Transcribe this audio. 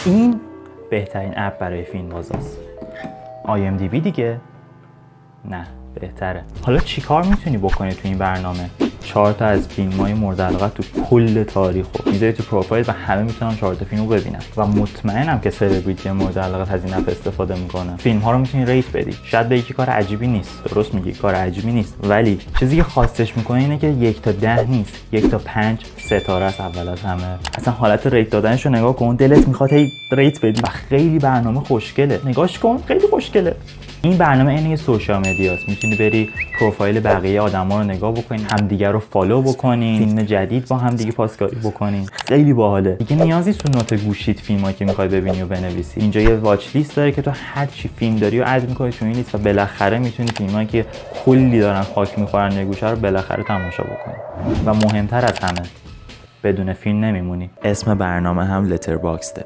این بهترین اپ برای فیلم بازاست. IMDb دیگه؟ نه بهتره. حالا چیکار میتونی بکنی تو این برنامه؟ 4 تا از فیلم‌های مورد علاقه تو کل تاریخ رو میذاری تو پروفایل و همه میتونن 4 تا فیلمو ببینن و مطمئنم که سلبریتی مورد علاقه از این اپ استفاده میکنن. فیلم‌ها رو میتونی ریت بدی. شاید بگی که کار عجیبی نیست. درست میگی، کار عجیبی نیست، ولی چیزی که خاصش میکنه اینه که 1 تا 10 نیست، 1 تا 5 ستاره است اول از همه. اصلا حالت ریت دادنش رو نگاه کن، دلت میخواد هی ریت بدی و خیلی برنامه خوشگله. نگاش کن، خیلی خوشگله. این برنامه عین سوشال مدیاست. میتونی بری پروفایل بقیه آدما رو نگاه بکنین، همدیگه رو فالو بکنین، فیلم جدید با همدیگه پاسکاری بکنین. خیلی باحاله. دیگه نیازی تو نوت گوشیت فیلمایی که میخوای ببینی و بنویسی. اینجا یه واچ لیست داره که تو هر چی فیلم داری رو اد می‌کنی تو این لیست و بالاخره میتونی فیلمایی که کلی دارن خاک می‌خورن یه گوشه رو بالاخره تماشا بکنی. و مهمتر از همه، بدون فیلم نمیمونی. اسم برنامه هم لترباکسته.